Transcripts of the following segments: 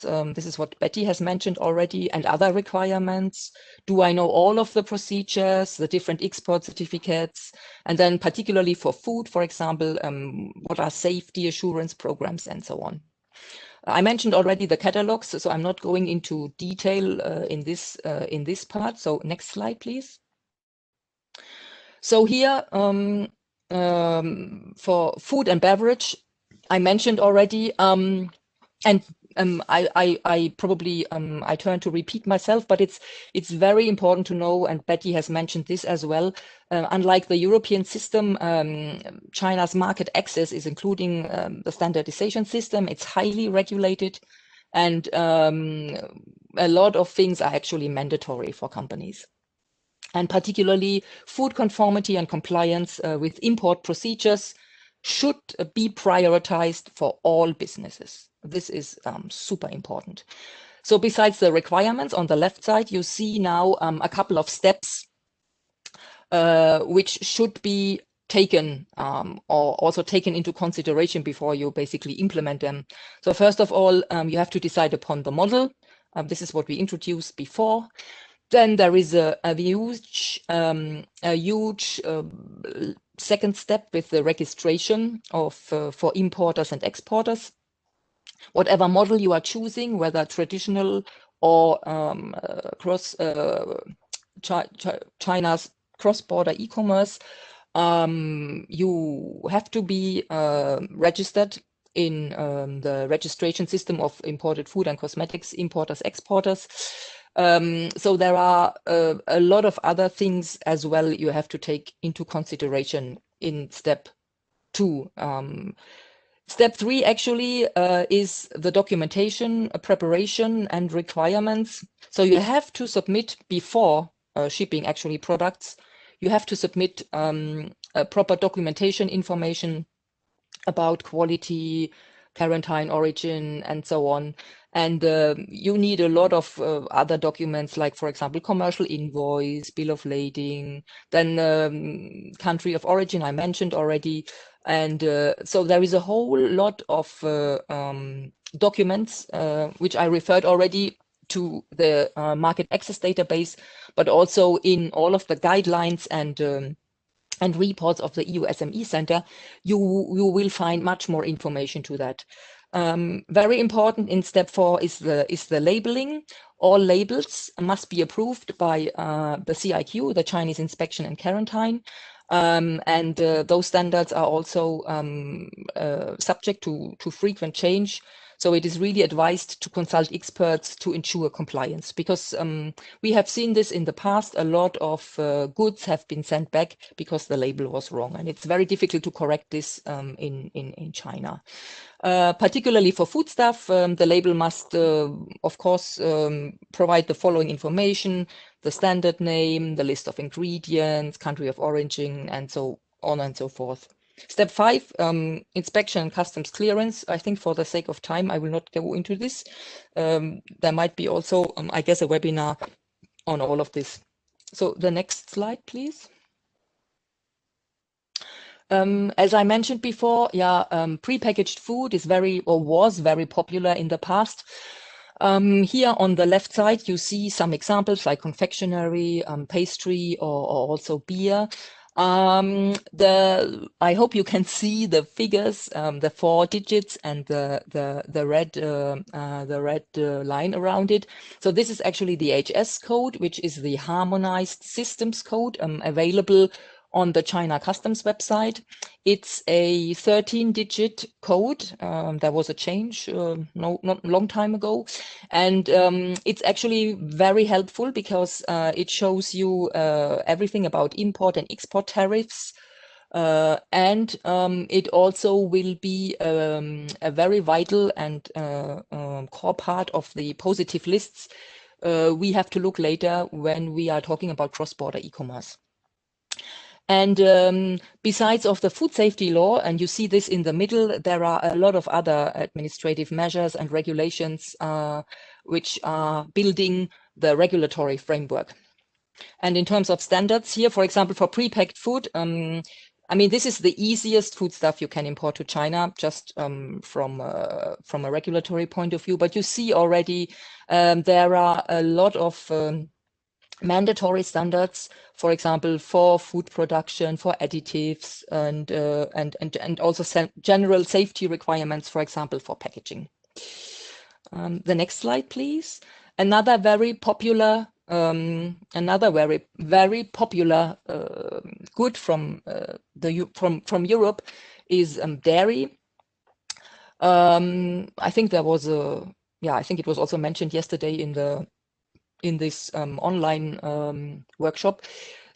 This is what Betty has mentioned already, and other requirements. Do I know all of the procedures, the different export certificates? And then particularly for food, for example, what are safety assurance programs and so on? I mentioned already the catalogs, so I'm not going into detail in this part. So next slide, please. So here, for food and beverage, I mentioned already, and I probably I turn to repeat myself, but it's very important to know, and Betty has mentioned this as well. Unlike the European system, China's market access is including the standardization system. It's highly regulated, and a lot of things are actually mandatory for companies. And particularly food conformity and compliance with import procedures should be prioritized for all businesses. This is super important. So besides the requirements on the left side, you see now a couple of steps which should be taken or also taken into consideration before you basically implement them. So first of all, you have to decide upon the model. This is what we introduced before. Then there is a huge second step with the registration of for importers and exporters. Whatever model you are choosing, whether traditional or China's cross-border e-commerce, you have to be registered in the registration system of imported food and cosmetics importers, exporters. So there are a lot of other things as well you have to take into consideration in step 2. Step 3 actually is the documentation, preparation and requirements. So you have to submit before shipping actually products. You have to submit a proper documentation information about quality, quarantine origin, and so on. And you need a lot of other documents, like, for example, commercial invoice, bill of lading, then country of origin, I mentioned already. And so there is a whole lot of documents, which I referred already to the market access database, but also in all of the guidelines and reports of the EU SME Centre, you will find much more information to that. Very important in step 4 is the labeling. All labels must be approved by the CICC, the Chinese Inspection and Quarantine. And those standards are also subject to frequent change. So it is really advised to consult experts to ensure compliance, because we have seen this in the past. A lot of goods have been sent back because the label was wrong, and it's very difficult to correct this in China. Particularly for foodstuff, the label must, of course, provide the following information: the standard name, the list of ingredients, country of origin, and so on and so forth. Step 5, inspection and customs clearance. I think for the sake of time, I will not go into this. There might be also, I guess, a webinar on all of this. So the next slide, please. As I mentioned before, prepackaged food is was very popular in the past. Here on the left side, you see some examples like confectionery, pastry, or also beer. I hope you can see the figures, the 4 digits and the red line around it. So this is actually the HS code, which is the harmonized systems code available on the China Customs website. It's a 13-digit code. There was a change not a long time ago, and it's actually very helpful because it shows you everything about import and export tariffs, and it also will be a very vital and core part of the positive lists we have to look later when we are talking about cross-border e-commerce. And besides of the food safety law, and you see this in the middle, there are a lot of other administrative measures and regulations which are building the regulatory framework. And in terms of standards here, for example, for prepacked food, I mean, this is the easiest foodstuff you can import to China, just from a regulatory point of view. But you see already there are a lot of mandatory standards, for example, for food production, for additives, and also general safety requirements, for example, for packaging. The next slide, please. Another very popular good from Europe is dairy. I think there was I think it was also mentioned yesterday in this online workshop.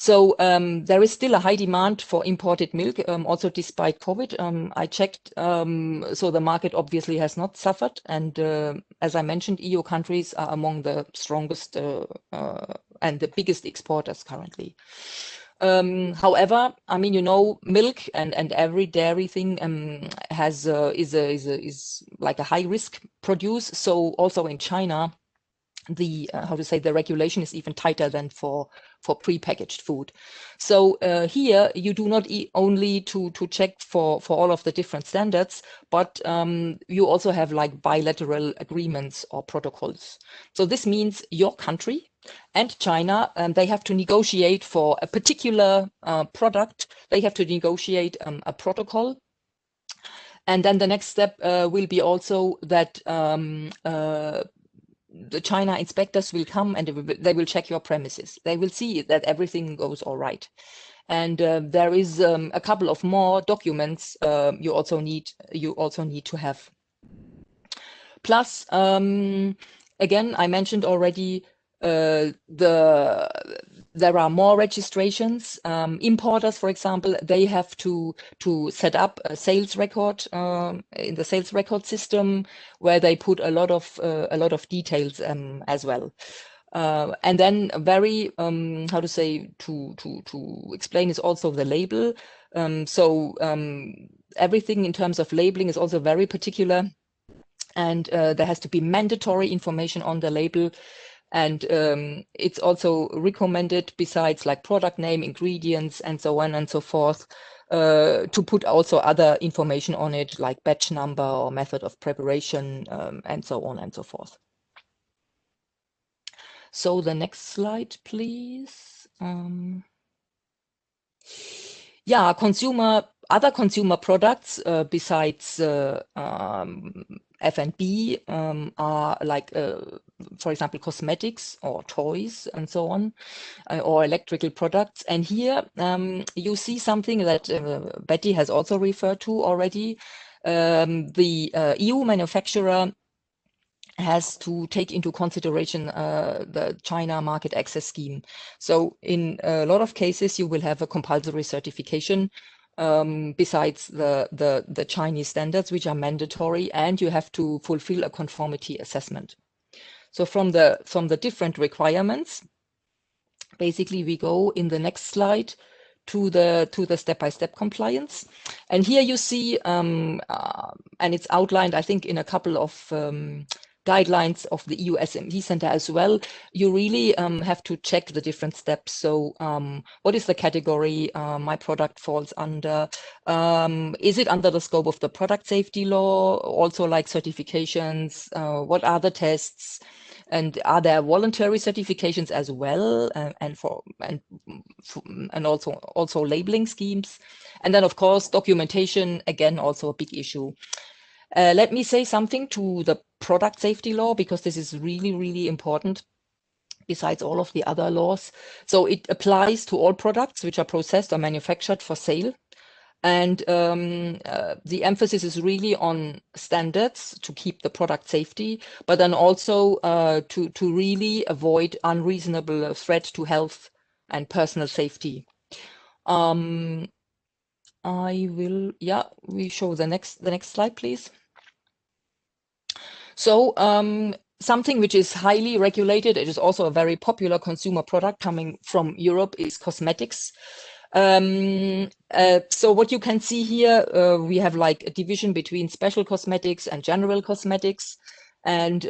So there is still a high demand for imported milk, also despite COVID. I checked, so the market obviously has not suffered. And as I mentioned, EU countries are among the strongest and the biggest exporters currently. However, I mean, you know, milk and every dairy thing is like a high risk produce. So also in China, the the regulation is even tighter than for prepackaged food. So here you do not only to check for all of the different standards, but you also have like bilateral agreements or protocols. So this means your country and China, they have to negotiate for a particular product. They have to negotiate a protocol. And then the next step will be also that the China inspectors will come and they will check your premises. They will see that everything goes all right. And there is a couple of more documents you also need to have. Plus, again, I mentioned already there are more registrations. Importers, for example, they have to set up a sales record in the sales record system where they put a lot of details as well. And then very to explain is also the label. Everything in terms of labeling is also very particular, and there has to be mandatory information on the label. And it's also recommended, besides like product name, ingredients, and so on and so forth, to put also other information on it, like batch number or method of preparation, and so on and so forth. So the next slide, please. Yeah, other consumer products besides F&B are like, for example, cosmetics or toys and so on, or electrical products. And here you see something that Betty has also referred to already. The EU manufacturer has to take into consideration the China market access scheme. So in a lot of cases, you will have a compulsory certification besides the Chinese standards, which are mandatory, and you have to fulfill a conformity assessment. So from the different requirements, basically we go in the next slide to the step-by-step compliance. And here you see, and it's outlined, I think, in a couple of guidelines of the EU SME Centre as well. You really have to check the different steps. So what is the category my product falls under? Is it under the scope of the product safety law? Also like certifications, what are the tests? And are there voluntary certifications as well, and also labeling schemes? And then, of course, documentation, again, also a big issue. Let me say something to the product safety law, because this is really, really important, besides all of the other laws. So it applies to all products which are processed or manufactured for sale. And the emphasis is really on standards to keep the product safety, but then also to really avoid unreasonable threat to health and personal safety. We show the next slide, please. So something which is highly regulated, it is also a very popular consumer product coming from Europe, is cosmetics. So what you can see here, we have like a division between special cosmetics and general cosmetics. And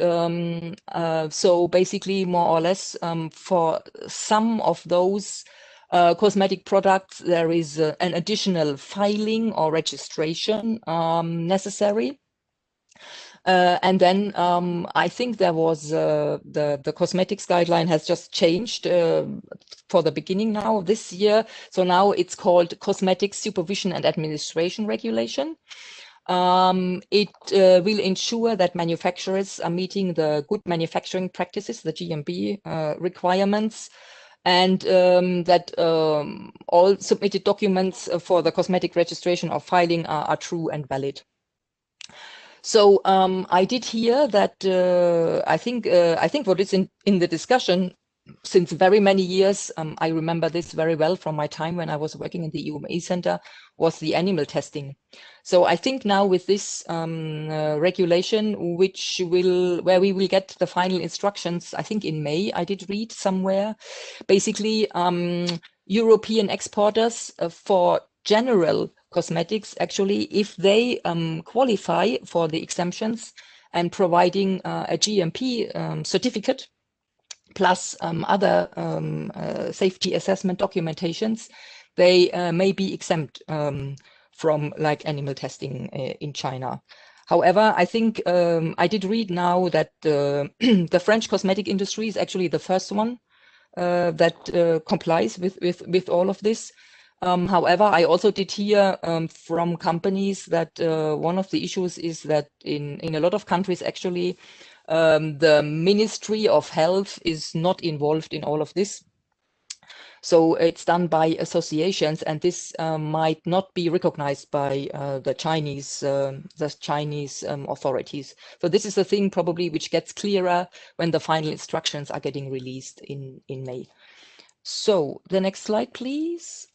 so basically, more or less, for some of those, Cosmetic products, there is an additional filing or registration necessary. And then I think there was the cosmetics guideline has just changed for the beginning now of this year. So now it's called Cosmetics Supervision and Administration Regulation. It will ensure that manufacturers are meeting the good manufacturing practices, the GMB requirements, and that all submitted documents for the cosmetic registration or filing are true and valid. So I did hear that I think what is in the discussion since very many years, I remember this very well from my time when I was working in the EU SME Centre, was the animal testing. So I think now with this regulation, where we will get the final instructions, I think in May, I did read somewhere, basically European exporters for general cosmetics, actually, if they qualify for the exemptions and providing a GMP certificate, plus other safety assessment documentations, they may be exempt from like animal testing in China. However, I think I did read now that the French cosmetic industry is actually the first one that complies with all of this. However, I also did hear from companies that one of the issues is that in a lot of countries, actually, the Ministry of Health is not involved in all of this. So it's done by associations, and this might not be recognized by the Chinese authorities. So this is the thing probably which gets clearer when the final instructions are getting released in May. So the next slide, please.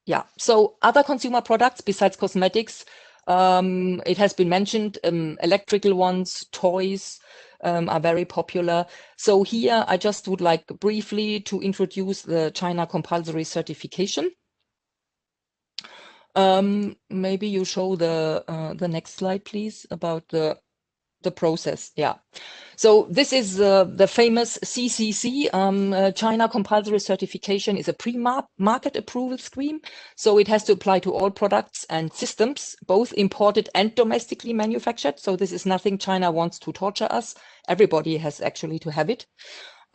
Yeah, so other consumer products besides cosmetics, it has been mentioned, electrical ones, toys are very popular. So here I just would like briefly to introduce the China compulsory certification. Maybe you show the next slide, please, about the process. Yeah. So this is the famous CICC. China compulsory certification is a pre-market approval scheme. So it has to apply to all products and systems, both imported and domestically manufactured. So this is nothing China wants to torture us. Everybody has actually to have it.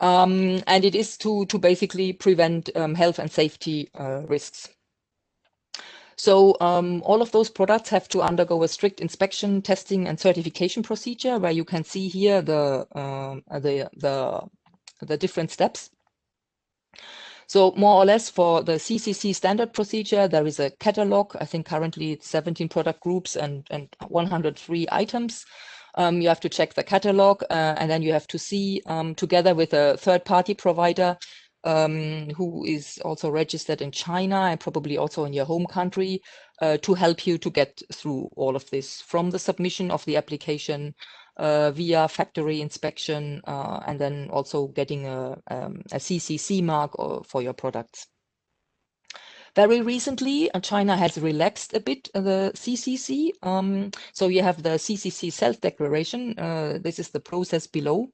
And it is to basically prevent health and safety risks. So all of those products have to undergo a strict inspection, testing, and certification procedure, where you can see here the different steps. So more or less for the CICC standard procedure, there is a catalog. I think currently it's 17 product groups and 103 items. You have to check the catalog, and then you have to see together with a third-party provider who is also registered in China and probably also in your home country to help you to get through all of this, from the submission of the application via factory inspection and then also getting a CCC mark for your products. Very recently, China has relaxed a bit the CCC. So you have the CCC self-declaration. This is the process below.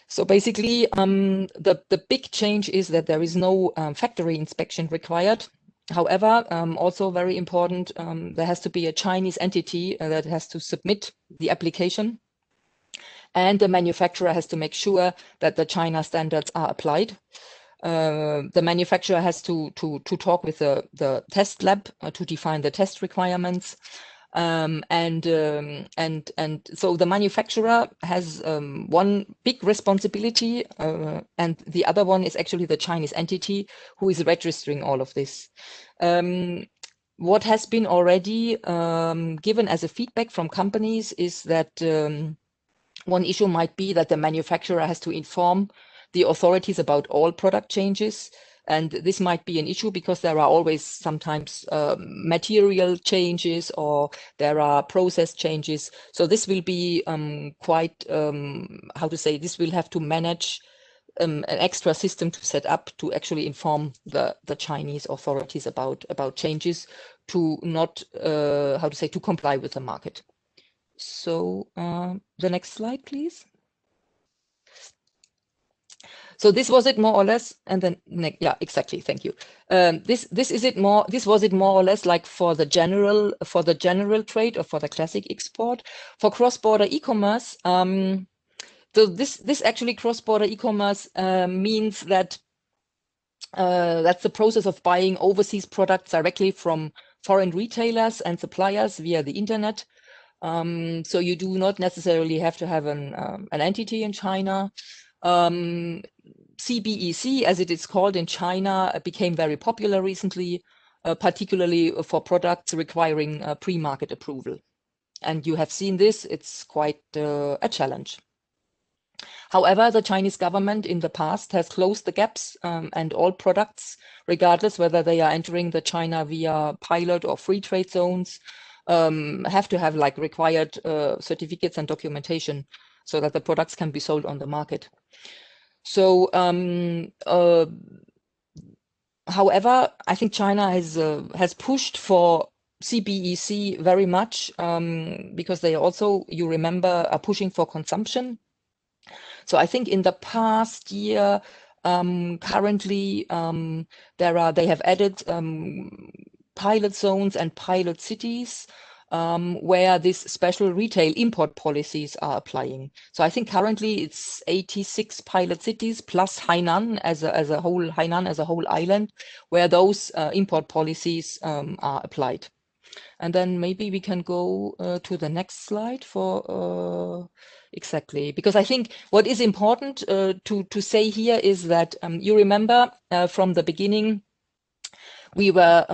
So basically, the big change is that there is no factory inspection required. However, also very important, there has to be a Chinese entity that has to submit the application, and the manufacturer has to make sure that the China standards are applied. The manufacturer has to talk with the test lab to define the test requirements. And so the manufacturer has one big responsibility, and the other one is actually the Chinese entity who is registering all of this. What has been already given as a feedback from companies is that one issue might be that the manufacturer has to inform the authorities about all product changes. And this might be an issue because there are always sometimes material changes or there are process changes. So this will be quite, how to say, this will have to manage an extra system to set up to actually inform the Chinese authorities about changes to not, how to say, to comply with the market. So the next slide, please. So this was it more or less, and then yeah, exactly. Thank you. This was it more or less like for the general trade or for the classic export. For cross-border e-commerce, so this actually cross-border e-commerce means that that's the process of buying overseas products directly from foreign retailers and suppliers via the internet. So you do not necessarily have to have an entity in China. CBEC, as it is called in China, became very popular recently, particularly for products requiring pre-market approval. And you have seen this, it's quite a challenge. However, the Chinese government in the past has closed the gaps, and all products, regardless whether they are entering the China via pilot or free trade zones, have to have like required certificates and documentation so that the products can be sold on the market. So, however, I think China has pushed for CBEC very much because they also, you remember, are pushing for consumption. So I think in the past year, currently they have added pilot zones and pilot cities where these special retail import policies are applying. So I think currently it's 86 pilot cities plus Hainan as a whole island, where those import policies are applied. And then maybe we can go to the next slide for exactly, because I think what is important to say here is that you remember from the beginning, we were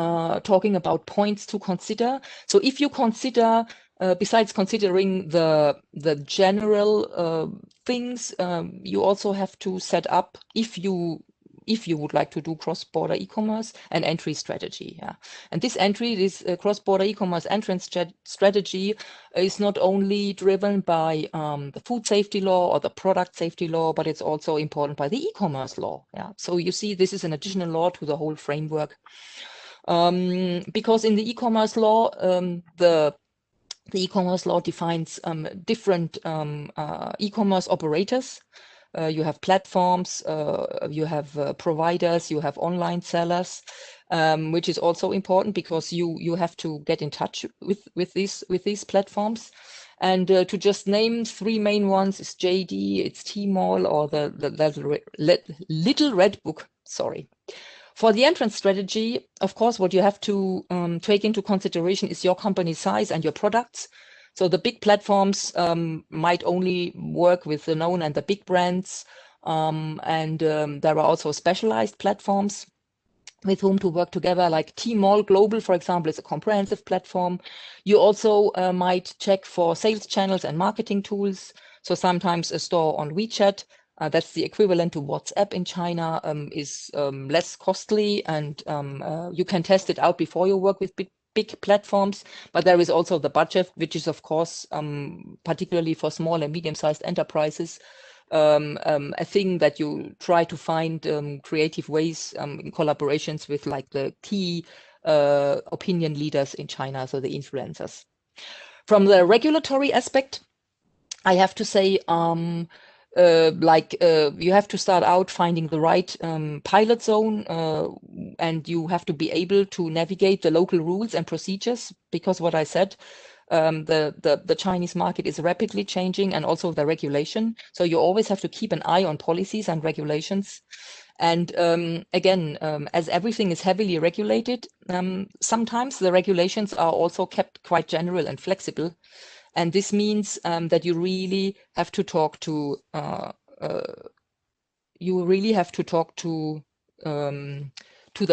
talking about points to consider. So if you consider, besides considering the general things, you also have to set up, if you would like to do cross-border e-commerce, an entry strategy. Yeah. And this cross-border e-commerce entrance strategy is not only driven by the food safety law or the product safety law, but it's also important by the e-commerce law. Yeah. So you see, this is an additional law to the whole framework. Because in the e-commerce law, the e-commerce law defines different e-commerce operators. You have platforms, you have providers, you have online sellers, which is also important because you have to get in touch with these platforms. And to just name three main ones is JD, it's Tmall, or the Little Red Book. Sorry. For the entrance strategy, of course, what you have to take into consideration is your company size and your products. So the big platforms might only work with the known and the big brands. And there are also specialized platforms with whom to work together, like Tmall Global, for example, is a comprehensive platform. You also might check for sales channels and marketing tools. So sometimes a store on WeChat, that's the equivalent to WhatsApp in China, is less costly, and you can test it out before you work with big platforms. But there is also the budget, which is, of course, particularly for small and medium-sized enterprises, a thing that you try to find creative ways in collaborations with like the key opinion leaders in China, so the influencers. From the regulatory aspect, I have to say, you have to start out finding the right pilot zone, and you have to be able to navigate the local rules and procedures, because what I said, the Chinese market is rapidly changing, and also the regulation. So you always have to keep an eye on policies and regulations. And again, as everything is heavily regulated, sometimes the regulations are also kept quite general and flexible. And this means that you really have to talk to the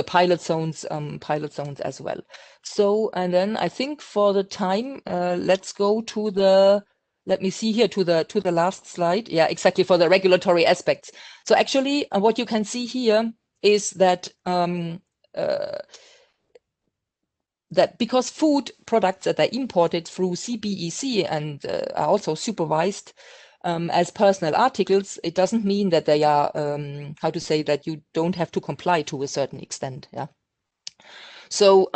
pilot zones as well. So, and then I think for the time, let's go to the, let me see here, to the last slide. Yeah, exactly, for the regulatory aspects. So actually, what you can see here is that that because food products that are imported through CBEC and are also supervised as personal articles, it doesn't mean that they are, how to say, that you don't have to comply to a certain extent. Yeah. So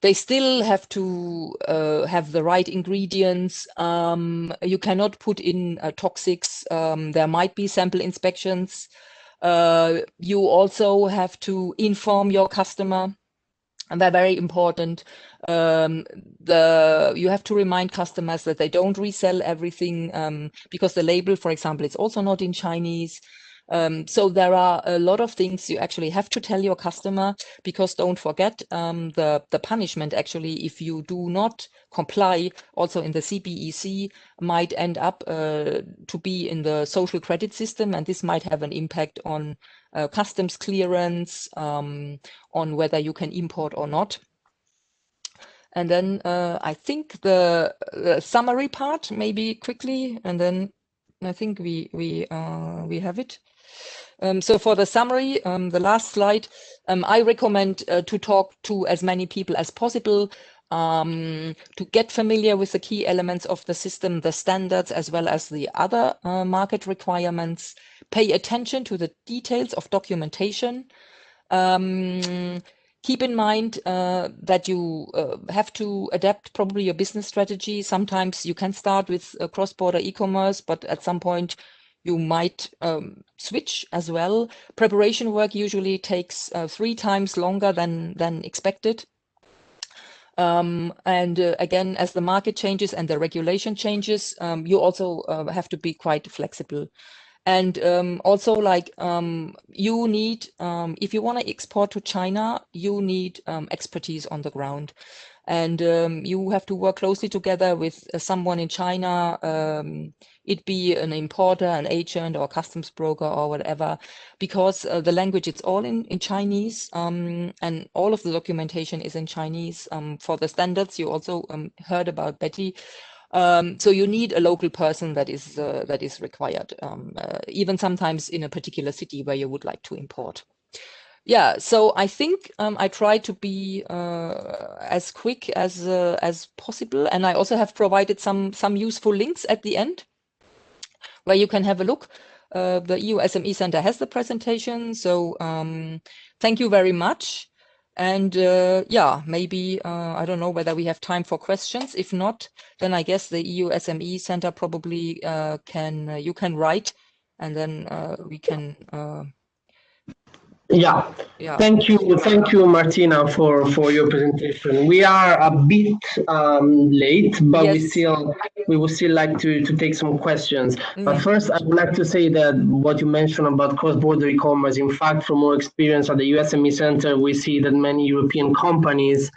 they still have to have the right ingredients. You cannot put in toxics. There might be sample inspections. You also have to inform your customer, and they're very important. You have to remind customers that they don't resell everything, because the label, for example, is also not in Chinese. So there are a lot of things you actually have to tell your customer, because don't forget the punishment actually, if you do not comply, also in the CBEC, might end up to be in the social credit system, and this might have an impact on customs clearance, on whether you can import or not. And then I think the summary part, maybe quickly, and then I think we have it. So for the summary, the last slide, I recommend to talk to as many people as possible, to get familiar with the key elements of the system, the standards, as well as the other market requirements. Pay attention to the details of documentation. Keep in mind that you have to adapt probably your business strategy. Sometimes you can start with cross-border e-commerce, but at some point you might switch as well. Preparation work usually takes 3 times longer than expected. Again, as the market changes and the regulation changes, you also have to be quite flexible. And also, like, you need, if you want to export to China, you need expertise on the ground. And you have to work closely together with someone in China, it be an importer, an agent, or customs broker, or whatever, because the language, it's all in Chinese, and all of the documentation is in Chinese. For the standards, you also heard about Betty. So you need a local person that is required, even sometimes in a particular city where you would like to import. Yeah, so I think I try to be as quick as possible, and I also have provided some useful links at the end where you can have a look. The EU SME Centre has the presentation, so thank you very much. And yeah, maybe I don't know whether we have time for questions. If not, then I guess the EU SME Centre probably you can write, and then we can. Yeah. Thank you, Martina, for your presentation. We are a bit late, but yes. we would still like to take some questions. But first, I would like to say that what you mentioned about cross-border e-commerce, in fact, from our experience at the EU SME Centre, we see that many European companies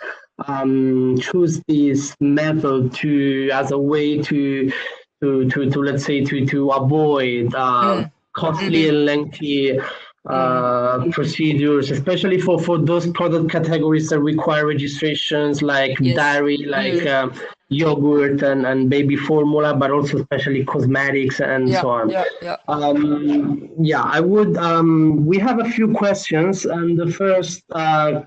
choose this method as a way to let's say to avoid costly and lengthy procedures, especially for those product categories that require registrations, like dairy, like yogurt and baby formula, but also especially cosmetics and so on. I would we have a few questions, and the first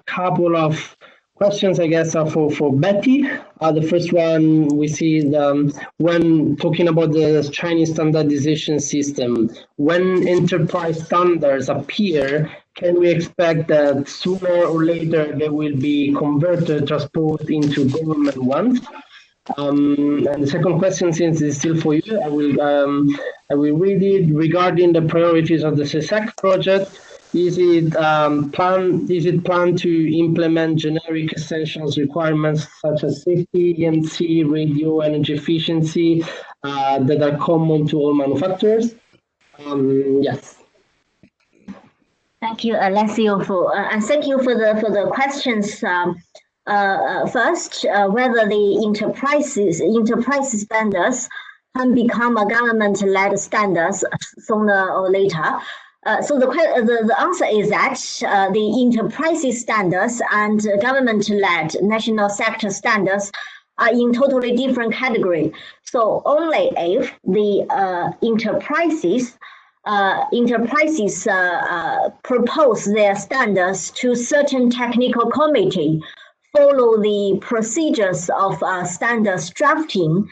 couple of questions, I guess, are for Betty. The first one we see when talking about the Chinese standardization system, when enterprise standards appear, can we expect that sooner or later they will be converted, transposed into government ones? And the second question, since it's still for you, I will read it. Regarding the priorities of the SESEC project, is it planned to implement generic essentials requirements such as safety, EMC, radio, energy efficiency that are common to all manufacturers? Yes. Thank you, Alessio, and thank you for the questions. First, whether the enterprise standards can become a government-led standards sooner or later. So the answer is that the enterprise standards and government-led national sector standards are in totally different category. So only if the enterprises propose their standards to certain technical committee, follow the procedures of standards drafting,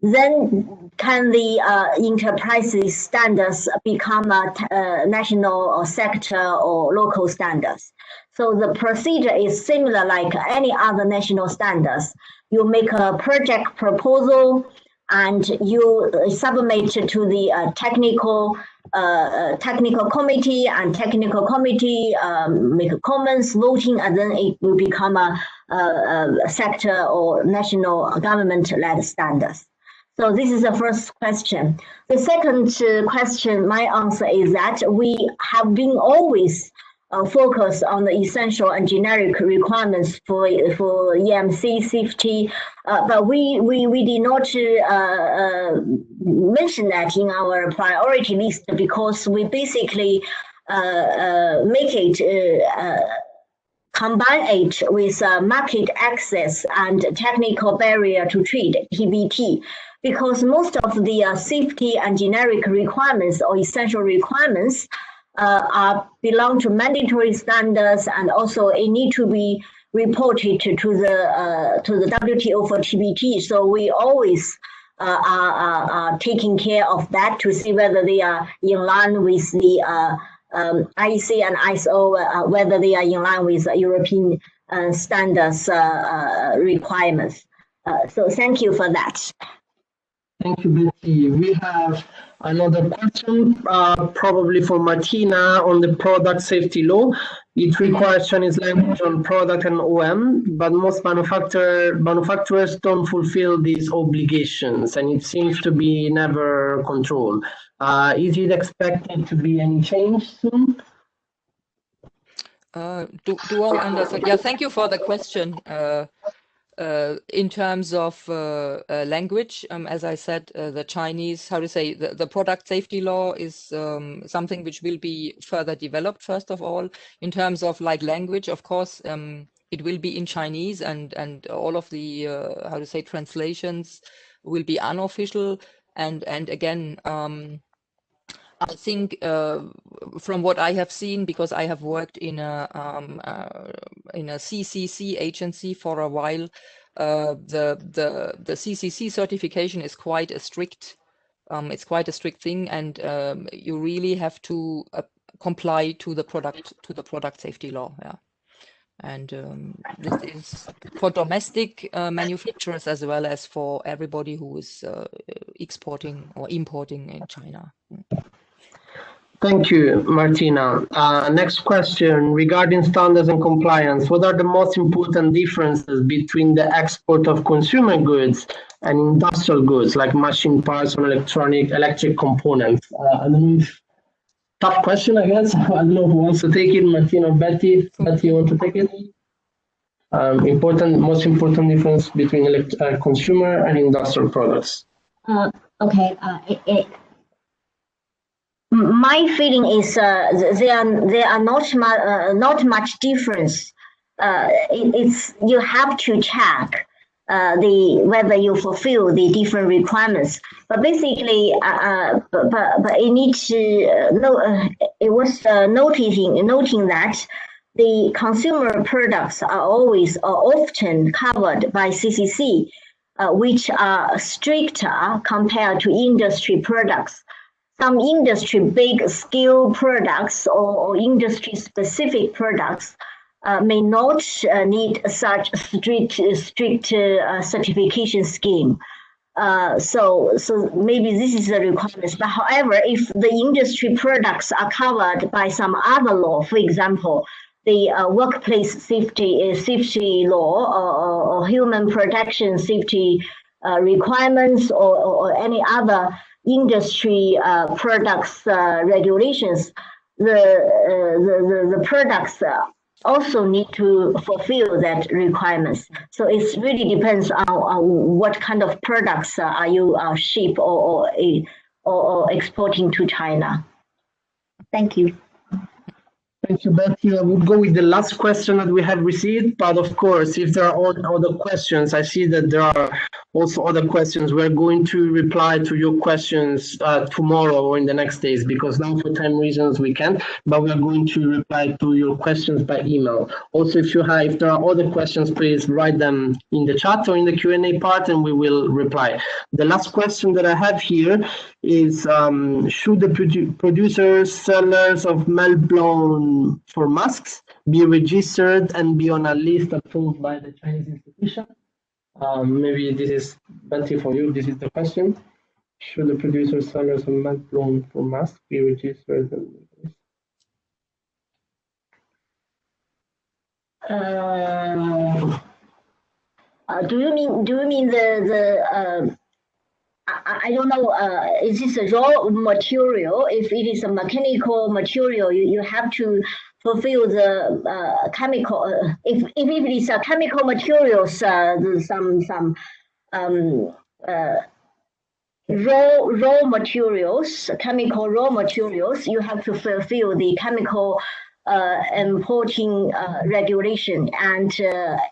then can the enterprises standards become a national or sector or local standards. So the procedure is similar like any other national standards. You make a project proposal and you submit to the technical committee, and technical committee make comments, voting, and then it will become a sector or national government-led standards. So this is the first question. The second question, my answer is that we have been always focused on the essential and generic requirements for EMC safety, but we did not mention that in our priority list because we basically make it combine it with market access and technical barrier to trade, TBT, because most of the safety and generic requirements or essential requirements belong to mandatory standards, and also it need to be reported to the WTO for TBT. So we always are taking care of that to see whether they are in line with the IC and ISO, whether they are in line with European standards requirements. So thank you for that. Thank you, Betty. We have another question, probably for Martina, on the product safety law. It requires Chinese language on product and OM, but most manufacturers don't fulfill these obligations, and it seems to be never controlled. Is it expected to be any change soon? Do I understand? Yeah, thank you for the question. In terms of language, as I said, the Chinese, the product safety law is something which will be further developed, first of all. In terms of like language, of course, it will be in Chinese, and all of the, translations will be unofficial. And again, I think from what I have seen, because I have worked in a CICC agency for a while, the CICC certification is quite a strict. It's quite a strict thing, and you really have to comply to the product safety law. Yeah, and this is for domestic manufacturers as well as for everybody who is exporting or importing in China. Thank you, Martina. Next question regarding standards and compliance. What are the most important differences between the export of consumer goods and industrial goods like machine parts or electric components? I don't know if, tough question, I guess. I don't know who wants to take it, Martina or Betty. Betty, you want to take it? Most important difference between consumer and industrial products. Okay. My feeling is there are not much difference. It's you have to check whether you fulfill the different requirements. But basically, but it needs to know. It was noting that the consumer products are always or often covered by CCC, which are stricter compared to industry products. Some industry big scale products or industry specific products may not need such strict certification scheme. So maybe this is a requirement. But however, if the industry products are covered by some other law, for example, the workplace safety law or human protection safety requirements or any other industry products regulations, the products also need to fulfill that requirements. So it really depends on what kind of products are you ship or exporting to China. Thank you. Thank you, Betty. I would go with the last question that we have received, but of course, if there are other questions, I see that there are also other questions. We're going to reply to your questions tomorrow or in the next days, because now for time reasons we can't, but we're going to reply to your questions by email. Also, if there are other questions, please write them in the chat or in the Q&A part and we will reply. The last question that I have here is, should the producers, sellers of melt-blown for masks, be registered and be on a list approved by the Chinese institution? Maybe this is Betty for you. This is the question. Should the producers, sellers of mask blown for masks be registered? Do you mean the I don't know, is this a raw material? If it is a mechanical material, you have to fulfill the chemical. If it is a chemical materials, some raw materials, chemical raw materials, you have to fulfill the chemical importing regulation, and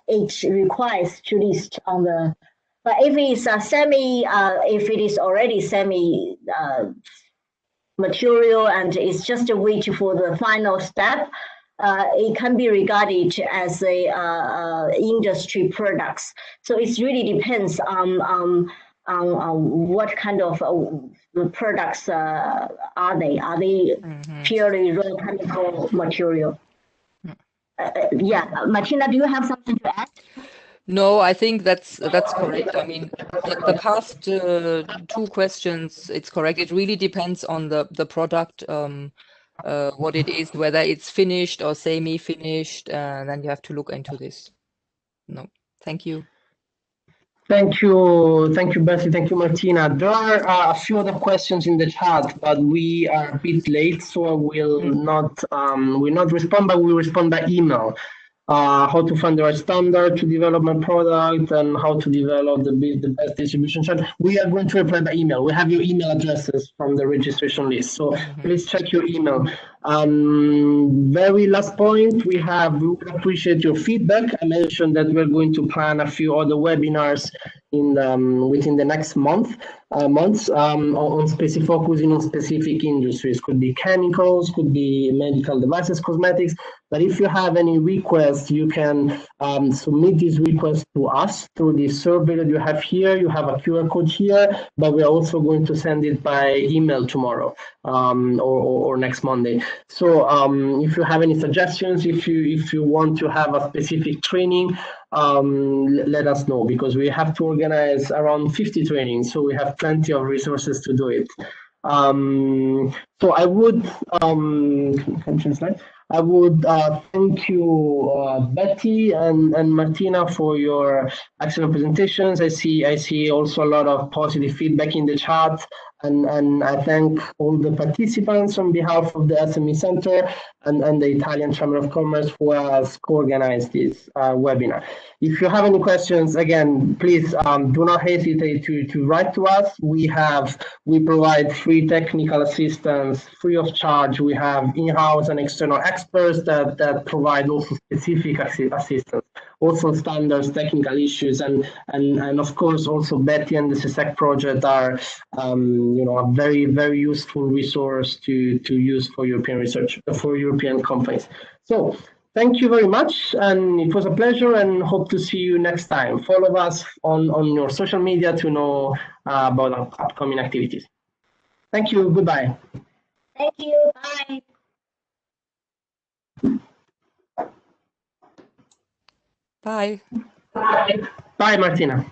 it requires to list on the. But if it's a if it is already semi material and it's just a wait for the final step, it can be regarded as a industry products. So it really depends on what kind of products are they? Are they purely raw chemical material? Yeah, Martina, do you have something to add? No, I think that's correct. I mean, the past two questions, it's correct. It really depends on the product, what it is, whether it's finished or semi-finished. Then you have to look into this. No, thank you. Thank you, Bessie. Thank you, Martina. There are a few other questions in the chat, but we are a bit late, so I will not respond, but we'll respond by email. How to find the right standard to develop my product and how to develop the best distribution channel. We are going to reply by email. We have your email addresses from the registration list, so please check your email. Very last point, we would appreciate your feedback. I mentioned that we're going to plan a few other webinars within the next months on specific focusing on specific industries. Could be chemicals, could be medical devices, cosmetics. But if you have any requests, you can submit these requests to us through the survey that you have here. You have a QR code here, but we're also going to send it by email tomorrow or next Monday. So if you have any suggestions, if you want to have a specific training, let us know, because we have to organize around 50 trainings, so we have plenty of resources to do it. So I would I would thank you, Betty and Martina, for your excellent presentations. I see also a lot of positive feedback in the chat, and I thank all the participants on behalf of the SME Centre and the Italian Chamber of Commerce who has co-organized this webinar. If you have any questions, again, please do not hesitate to write to us. We provide free technical assistance free of charge. We have in-house and external experts that provide also specific assistance, also standards, technical issues, and of course also Betty and the SESEC project are a very, very useful resource to use for European research, for European companies. So thank you very much, and it was a pleasure, and hope to see you next time. Follow us on your social media to know about our upcoming activities. Thank you. Goodbye. Thank you. Bye. Bye. Bye, Martina.